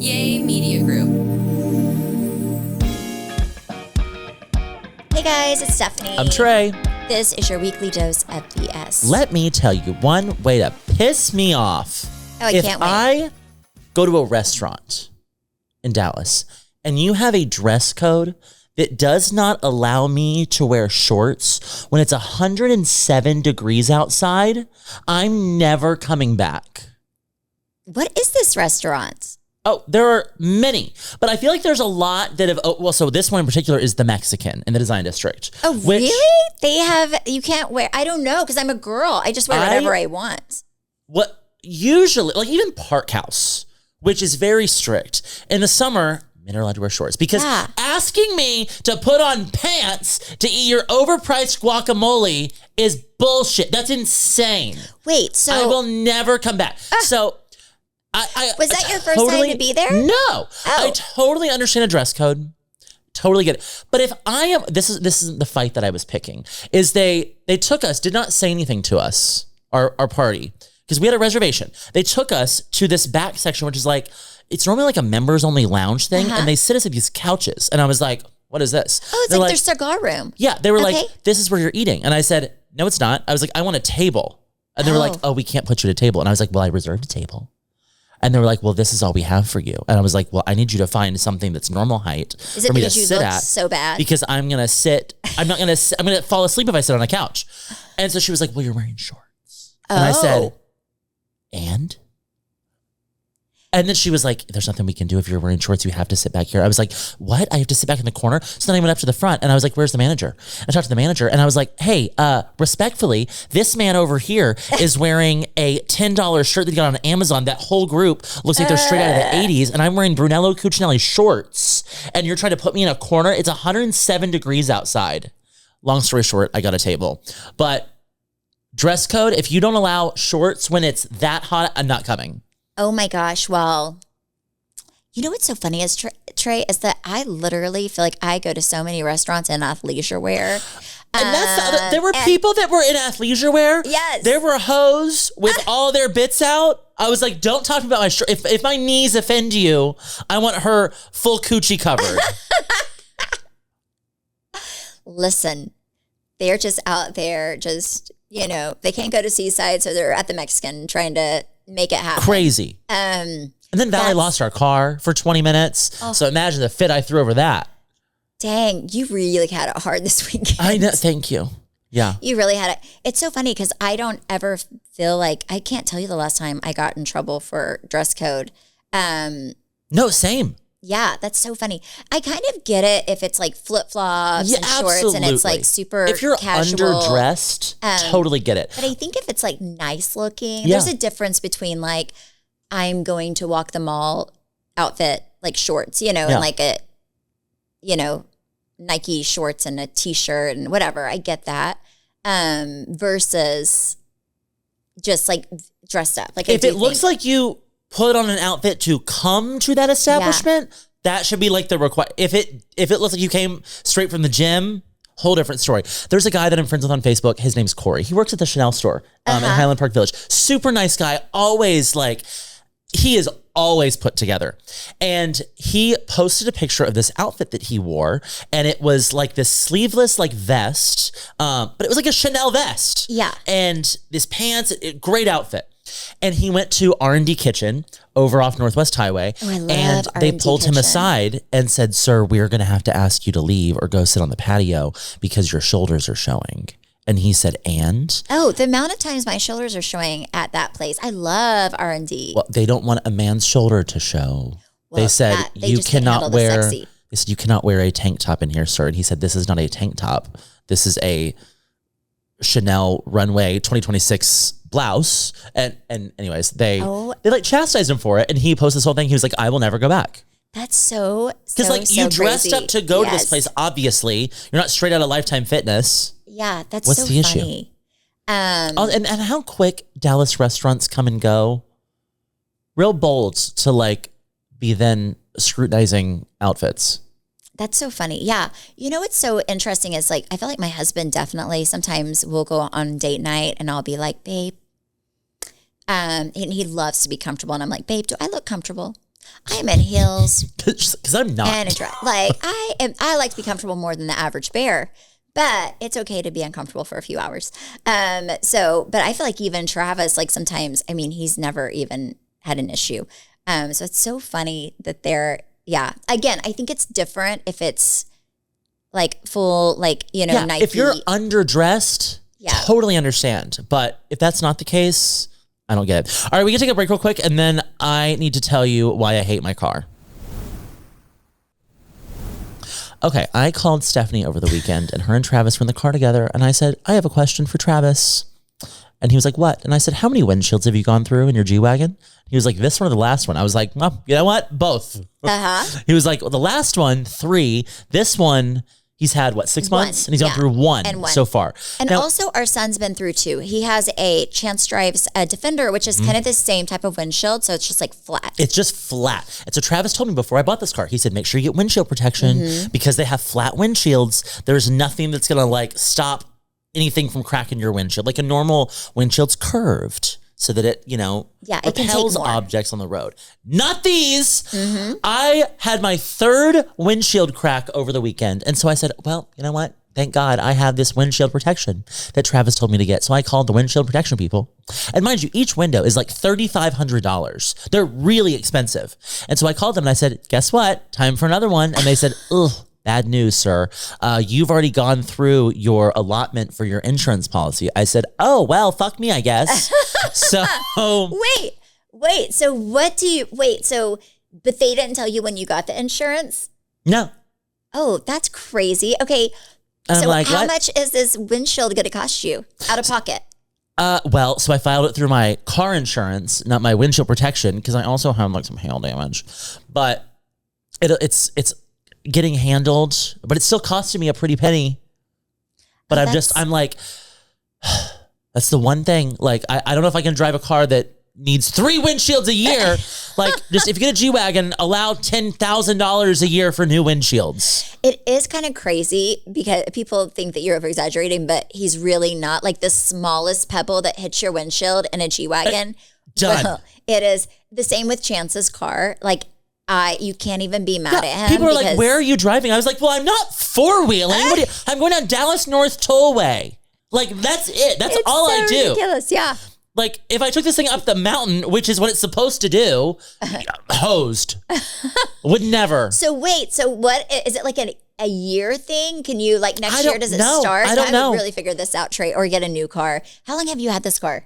Yay Media Group. Hey guys, it's Stephanie. I'm Trey. This is your weekly dose of BS. Let me tell you one way to piss me off. Oh, I can't wait. If I go to a restaurant in Dallas and you have a dress code that does not allow me to wear shorts when it's 107 degrees outside, I'm never coming back. What is this restaurant? Oh, there are many, but I feel like there's a lot that have, so this one in particular is the Mexican in the Design District. Oh, really? They have, you can't wear, I don't know, because I'm a girl. I just wear whatever I want. What usually, like even Park House, which is very strict. In the summer, men are allowed to wear shorts because asking me to put on pants to eat your overpriced guacamole is bullshit. That's insane. Wait, so I will never come back. So I was that your first time to be there? No. Oh. I totally understand a dress code. Totally get it. But if I am, this is the fight that I was picking, is they took us, did not say anything to us, our party, because we had a reservation. They took us to this back section, which is like, it's normally like a members only lounge thing. And they sit us at these couches. And I was like, what is this? Oh, it's like their cigar room. Yeah. They were like, this is where you're eating. And I said, no, it's not. I was like, I want a table. And they were like, oh, we can't put you at a table. And I was like, well, I reserved a table. And they were like, well, this is all we have for you. And I was like, well, I need you to find something that's normal height is it for me to because you sit look at. So bad? Because I'm going to fall asleep if I sit on a couch. And so she was like, well, you're wearing shorts. And I said, and then she was like, there's nothing we can do if you're wearing shorts. You have to sit back here. I was like, what? I have to sit back in the corner? So then I went up to the front and I was like, where's the manager? I talked to the manager and I was like, hey, respectfully, this man over here is wearing a $10 shirt that he got on Amazon. That whole group looks like they're straight out of the 80s. And I'm wearing Brunello Cucinelli shorts. And you're trying to put me in a corner. It's 107 degrees outside. Long story short, I got a table. But dress code, if you don't allow shorts when it's that hot, I'm not coming. Oh my gosh. Well, you know what's so funny is, Trey, is that I literally feel like I go to so many restaurants in athleisure wear. And that's there were people that were in athleisure wear. Yes. There were hoes with all their bits out. I was like, don't talk about my shirt. If my knees offend you, I want her full coochie covered. Listen, they're just out there just, they can't go to Seaside, so they're at the Mexican trying to make it happen. Crazy. And then Valley lost our car for 20 minutes. Oh. So imagine the fit I threw over that. Dang, you really had it hard this weekend. I know. Thank you. Yeah. You really had it. It's so funny because I don't ever feel like, I can't tell you the last time I got in trouble for dress code. No, same. Yeah, that's so funny. I kind of get it if it's like flip-flops and shorts absolutely. And it's like super if you're casual. Underdressed, totally get it. But I think if it's like nice looking, there's a difference between like I'm going to walk the mall outfit, like shorts, and like a, Nike shorts and a t-shirt and whatever. I get that. Versus just like dressed up. Like if it looks like you put on an outfit to come to that establishment, that should be like the requirement. If it looks like you came straight from the gym, whole different story. There's a guy that I'm friends with on Facebook. His name's Corey. He works at the Chanel store in Highland Park Village. Super nice guy. Always he is always put together. And he posted a picture of this outfit that he wore. And it was like this sleeveless vest, but it was like a Chanel vest. Yeah. And this pants, great outfit. And he went to R&D Kitchen over off Northwest Highway. Oh, I love and R&D they pulled him aside and said, sir, we're going to have to ask you to leave or go sit on the patio because your shoulders are showing. And he said, and? Oh, the amount of times my shoulders are showing at that place. I love R&D. Well, they don't want a man's shoulder to show. Well, they said, you cannot wear, they said, you cannot wear a tank top in here, sir. And he said, this is not a tank top. This is a Chanel Runway 2026 blouse. And anyways, they chastised him for it. And he posted this whole thing. He was like, I will never go back. That's so because you dressed up to go to this place. Obviously, you're not straight out of Lifetime Fitness. Yeah, that's what's so the funny. Issue? And how quick Dallas restaurants come and go. Real bold to be then scrutinizing outfits. That's so funny. Yeah. You know what's so interesting is I feel like my husband definitely sometimes will go on date night and I'll be like, babe, and he loves to be comfortable. And I'm like, babe, do I look comfortable? I am in heels. Because I'm not. And a dress. Like I like to be comfortable more than the average bear, but it's okay to be uncomfortable for a few hours. But I feel like even Travis, like sometimes, I mean, he's never even had an issue. So it's so funny that again, I think it's different if it's like full, like, Nike. If you're underdressed, totally understand. But if that's not the case, I don't get it. All right, we can take a break real quick, and then I need to tell you why I hate my car. Okay, I called Stephanie over the weekend, and her and Travis were in the car together, and I said, I have a question for Travis. And he was like, what? And I said, how many windshields have you gone through in your G-Wagon? He was like, this one or the last one? I was like, well, you know what? Both. He was like, well, the last one, 3. This one, he's had, 6 months? And he's gone through one so far. And now, also, our son's been through 2. He has a Chance Drives Defender, which is kind of the same type of windshield. So it's just like flat. It's just flat. And so Travis told me before I bought this car, he said, make sure you get windshield protection because they have flat windshields. There's nothing that's going to stop anything from cracking your windshield. Like a normal windshield's curved so that it, repels objects on the road. Not these. I had my 3rd windshield crack over the weekend. And so I said, well, you know what? Thank God I have this windshield protection that Travis told me to get. So I called the windshield protection people. And mind you, each window is like $3,500. They're really expensive. And so I called them and I said, guess what? Time for another one. And they said, ugh. Bad news, sir. You've already gone through your allotment for your insurance policy. I said, oh, well, fuck me, I guess. So Wait. So but they didn't tell you when you got the insurance? No. Oh, that's crazy. Okay. And so like, how much is this windshield going to cost you out of pocket? So I filed it through my car insurance, not my windshield protection, because I also have some hail damage. But it's getting handled, but it's still costing me a pretty penny. But I'm like, that's the one thing. Like, I don't know if I can drive a car that needs 3 windshields a year. Like, just if you get a G-Wagon, allow $10,000 a year for new windshields. It is kind of crazy because people think that you're over-exaggerating, but he's really not. Like, the smallest pebble that hits your windshield in a G-Wagon. Done. Well, it is the same with Chance's car. Like, you can't even be mad at him. People are like, where are you driving? I was like, well, I'm not 4-wheeling. I'm going down Dallas North Tollway. Like, that's it. That's all I do. Ridiculous, yeah. Like, if I took this thing up the mountain, which is what it's supposed to do, hosed. Would never. So wait, what is it, like a year thing? Can you, like, next year, does it start? I don't know. I would really figure this out, Trey, or get a new car. How long have you had this car?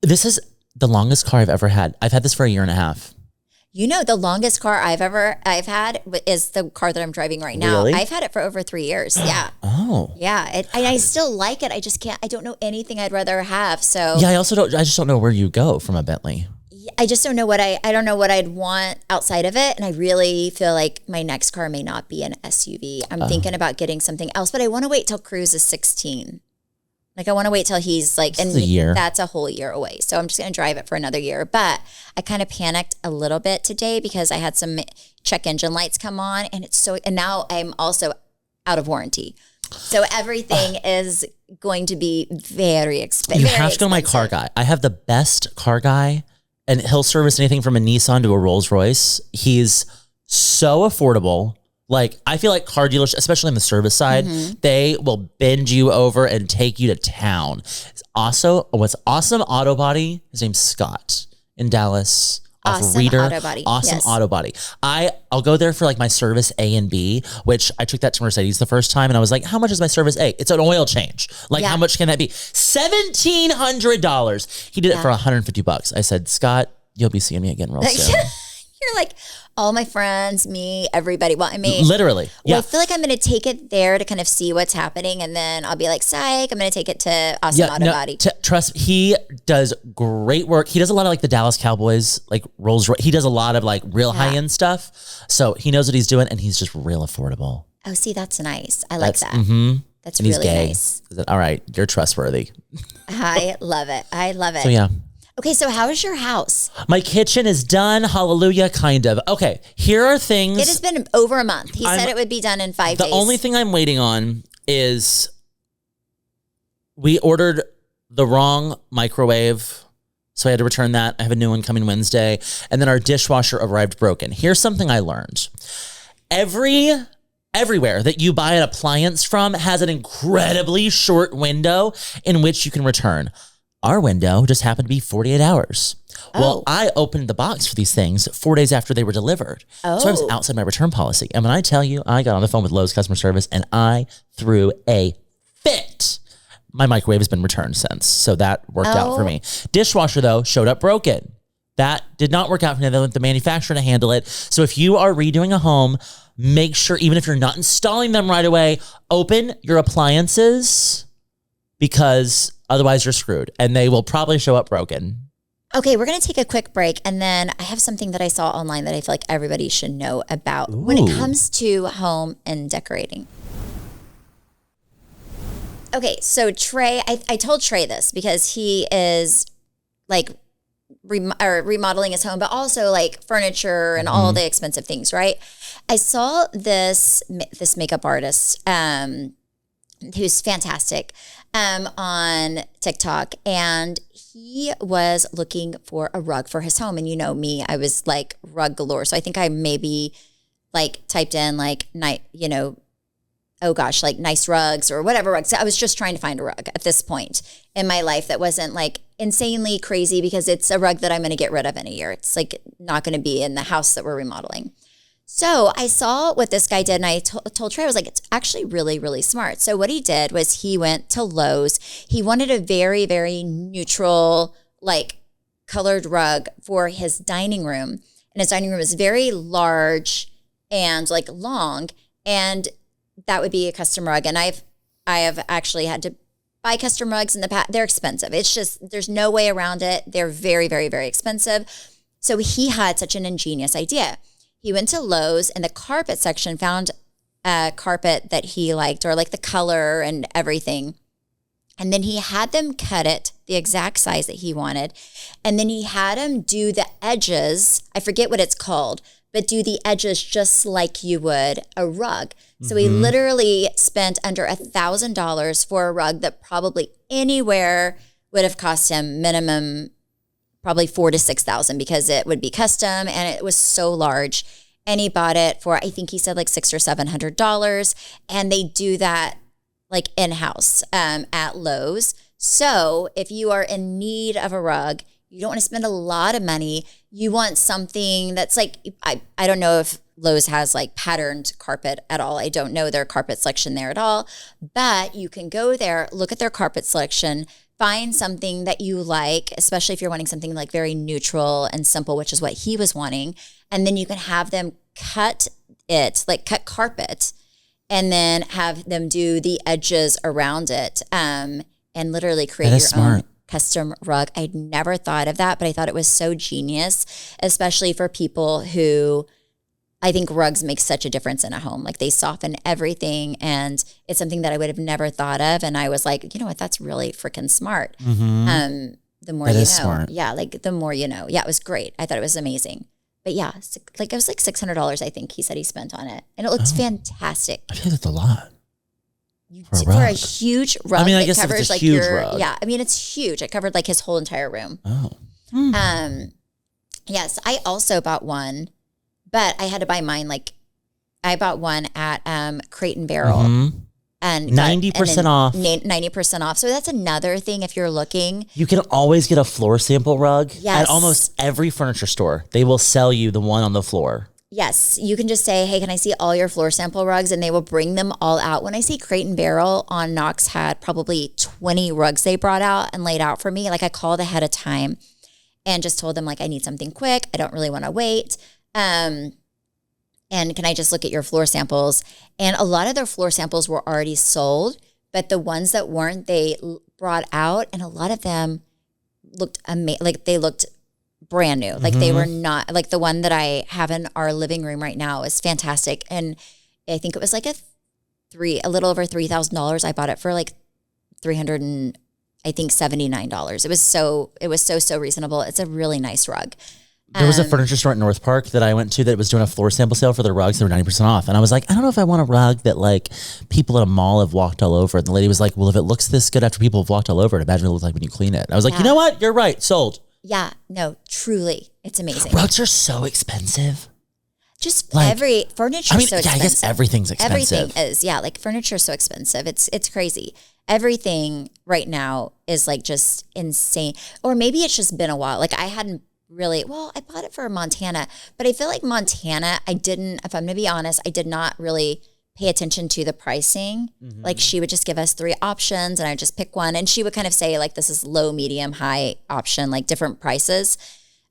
This is the longest car I've ever had. I've had this for 1.5 years. You know, the longest car I've had is the car that I'm driving right now. Really? I've had it for over 3 years. Yeah. Oh. Yeah. I still like it. I just can't. I don't know anything I'd rather have. So yeah, I just don't know where you go from a Bentley. I just don't know I don't know what I'd want outside of it. And I really feel like my next car may not be an SUV. I'm thinking about getting something else, but I want to wait till Cruz is 16. Like, I want to wait till he's like, and a year. That's a whole year away. So I'm just going to drive it for another year. But I kind of panicked a little bit today because I had some check engine lights come on, and and now I'm also out of warranty. So everything is going to be very expensive. You have to go to my car guy. I have the best car guy, and he'll service anything from a Nissan to a Rolls Royce. He's so affordable. Like, I feel like car dealers, especially on the service side, they will bend you over and take you to town. It's also, what's Awesome Auto Body? His name's Scott in Dallas. Awesome Reader. Auto Body. Awesome Yes. Auto Body. I'll go there for like my service A and B, which I took that to Mercedes the first time, and I was like, how much is my service A? It's an oil change. Like, how much can that be? $1,700. He did it for $150. I said, Scott, you'll be seeing me again real soon. You're like, all my friends, me, everybody. Well, I mean, literally. Yeah. Well, I feel like I'm going to take it there to kind of see what's happening, and then I'll be like, psych, I'm going to take it to Awesome Auto Body. Trust, he does great work. He does a lot of like the Dallas Cowboys, like Rolls Royce. He does a lot of like real high-end stuff. So he knows what he's doing, and he's just real affordable. Oh, see, that's nice. I like that. That's and really he's gay. nice. All right, you're trustworthy. I love it. I love it. So yeah. Okay, so how is your house? My kitchen is done. Hallelujah, kind of. Okay, here are things. It has been over a month. He said it would be done in 5 days. The only thing I'm waiting on is we ordered the wrong microwave So I had to return that. I have a new one coming Wednesday. And then our dishwasher arrived broken. Here's something I learned. Everywhere that you buy an appliance from has an incredibly short window in which you can return. Our window just happened to be 48 hours. Oh. Well, I opened the box for these things 4 days after they were delivered. Oh. So I was outside my return policy. And when I tell you, I got on the phone with Lowe's customer service and I threw a fit. My microwave has been returned since, so that worked out for me. Dishwasher, though, showed up broken. That did not work out for me. They went the manufacturer to handle it. So if you are redoing a home, make sure, even if you're not installing them right away, open your appliances because otherwise you're screwed and they will probably show up broken. Okay, we're going to take a quick break and then I have something that I saw online that I feel like everybody should know about when it comes to home and decorating. Okay, so Trey, I told Trey this because he is like remodeling his home, but also like furniture and all the expensive things, right? I saw this makeup artist who's fantastic on TikTok, and he was looking for a rug for his home. And you know me, I was like rug galore. So I think I maybe like typed in like like nice rugs or whatever rugs. I was just trying to find a rug at this point in my life that wasn't like insanely crazy because it's a rug that I'm going to get rid of in a year. It's like not going to be in the house that we're remodeling. So I saw what this guy did and I told Trey, I was like, it's actually really, really smart. So what he did was he went to Lowe's. He wanted a very, very neutral, like colored rug for his dining room. And his dining room is very large and like long. And that would be a custom rug. And I have actually had to buy custom rugs in the past. They're expensive. It's just, there's no way around it. They're very, very, very expensive. So he had such an ingenious idea. He went to Lowe's and the carpet section found a carpet that he liked or like the color and everything. And then he had them cut it the exact size that he wanted. And then he had him do the edges. I forget what it's called, but do the edges just like you would a rug. So he literally spent under $1,000 for a rug that probably anywhere would have cost him minimum probably $4,000 to $6,000 because it would be custom and it was so large. And he bought it for, I think he said like $600 or $700. And they do that like in-house at Lowe's. So if you are in need of a rug, you don't want to spend a lot of money. You want something that's like, I don't know if Lowe's has like patterned carpet at all. I don't know their carpet selection there at all, but you can go there, look at their carpet selection, find something that you like, especially if you're wanting something like very neutral and simple, which is what he was wanting. And then you can have them cut carpet and then have them do the edges around it and literally create your own custom rug. I'd never thought of that, but I thought it was so genius, especially for people who I think rugs make such a difference in a home. Like they soften everything and it's something that I would have never thought of. And I was like, you know what, that's really freaking smart. The more you know. Smart. Yeah, like the more you know. Yeah, it was great. I thought it was amazing. But yeah, like it was like $600, I think he said he spent on it. And it looks fantastic. I think that's a lot. For a huge rug. I mean, I guess covers it's a like huge rug. Yeah, I mean, it's huge. It covered like his whole entire room. Oh. Yes, I also bought one, but I had to buy mine. Like I bought one at Crate and Barrel. And 90% off. 90% off. So that's another thing if you're looking. You can always get a floor sample rug at almost every furniture store. They will sell you the one on the floor. Yes, you can just say, hey, can I see all your floor sample rugs? And they will bring them all out. When I see Crate and Barrel on Knox had probably 20 rugs they brought out and laid out for me. Like I called ahead of time and just told them like, I need something quick. I don't really want to wait. And can I just look at your floor samples? And a lot of their floor samples were already sold, but the ones that weren't, they brought out, and a lot of them looked like they looked brand new. Like they were not, like the one that I have in our living room right now is fantastic. And I think it was like a little over $3,000. I bought it for like $379. It was so reasonable. It's a really nice rug. There was a furniture store at North Park that I went to that was doing a floor sample sale for their rugs. They were 90% off. And I was like, I don't know if I want a rug that like people at a mall have walked all over. And the lady was like, well, if it looks this good after people have walked all over it, imagine what it looks like when you clean it. And I was like, you know what? You're right. Sold. Yeah, no, truly, it's amazing. Rugs are so expensive. Just every furniture is so expensive. I guess everything's expensive. Everything is, like furniture is so expensive. It's crazy. Everything right now is like just insane. Or maybe it's just been a while. Like I hadn't really, I bought it for Montana, but I feel like Montana, if I'm gonna be honest, I did not really pay attention to the pricing. Like she would just give us 3 options and I just pick one. And she would kind of say like, this is low, medium, high option, like different prices.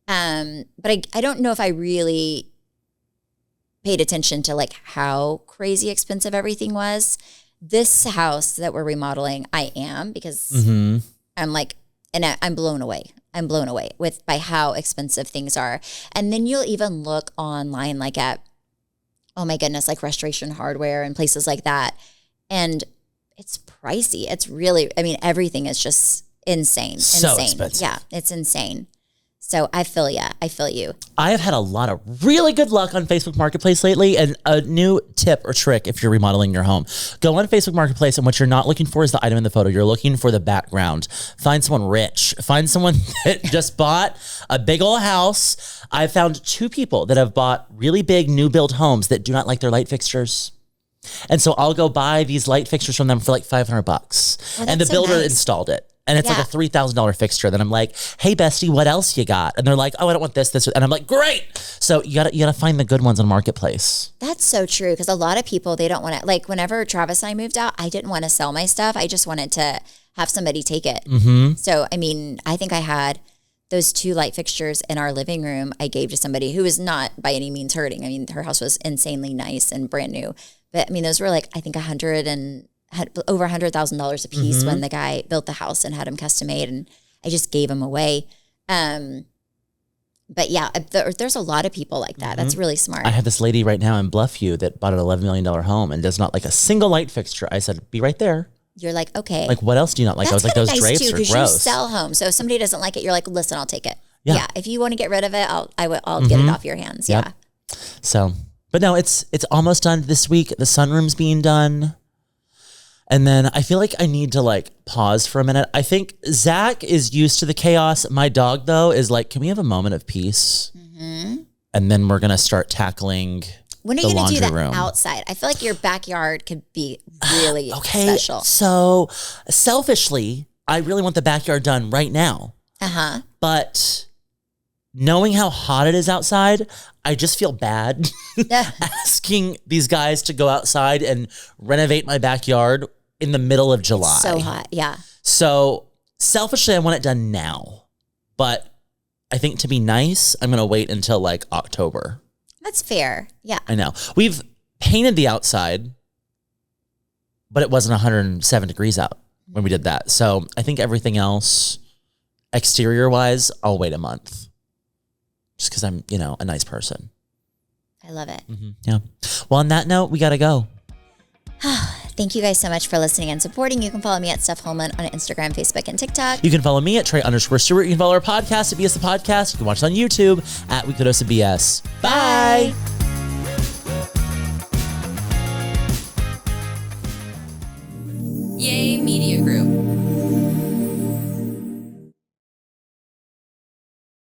But I don't know if I really paid attention to like how crazy expensive everything was. This house that we're remodeling, I am, because I'm like, and I'm blown away. I'm blown away by how expensive things are. And then you'll even look online like at, oh my goodness, like Restoration Hardware and places like that. And it's pricey. It's really, I mean, everything is just insane. So expensive. Yeah, it's insane. So I feel you. I have had a lot of really good luck on Facebook Marketplace lately. And a new tip or trick if you're remodeling your home, go on Facebook Marketplace, and what you're not looking for is the item in the photo. You're looking for the background. Find someone rich. Find someone that just bought a big old house. I've found 2 people that have bought really big new build homes that do not like their light fixtures. And so I'll go buy these light fixtures from them for like $500. And the builder installed it. And it's like a $3,000 fixture. Then I'm like, hey, bestie, what else you got? And they're like, oh, I don't want this. And I'm like, great. So you gotta find the good ones on Marketplace. That's so true. Because a lot of people, they don't want to, like whenever Travis and I moved out, I didn't want to sell my stuff. I just wanted to have somebody take it. So, I mean, I think I had those 2 light fixtures in our living room I gave to somebody who was not by any means hurting. I mean, her house was insanely nice and brand new. But I mean, those were like, I think had over $100,000 a piece when the guy built the house and had them custom made, and I just gave them away. But yeah, there's a lot of people like that. That's really smart. I have this lady right now in Bluffview that bought an $11 million home and does not like a single light fixture. I said, be right there. You're like, okay. Like, what else do you not like? I was like, those nice drapes too, are gross. You sell homes. So if somebody doesn't like it, you're like, listen, I'll take it. Yeah. If you want to get rid of it, I'll get it off your hands. Yep. Yeah. So, but no, it's almost done this week. The sunroom's being done. And then I feel like I need to like pause for a minute. I think Zach is used to the chaos. My dog, though, is like, can we have a moment of peace? And then we're going to start tackling when are you going to do that outside? I feel like your backyard could be really special. So selfishly, I really want the backyard done right now. But knowing how hot it is outside, I just feel bad asking these guys to go outside and renovate my backyard in the middle of July. So hot, yeah. So selfishly, I want it done now. But I think to be nice, I'm going to wait until like October. That's fair. Yeah. I know. We've painted the outside, but it wasn't 107 degrees out when we did that. So I think everything else, exterior-wise, I'll wait a month. Just because I'm, a nice person. I love it. Yeah. Well, on that note, we got to go. Thank you guys so much for listening and supporting. You can follow me at Steph Holman on Instagram, Facebook, and TikTok. You can follow me at Trey_Stewart. You can follow our podcast at BS the Podcast. You can watch it on YouTube at We Could Dose of BS. Bye.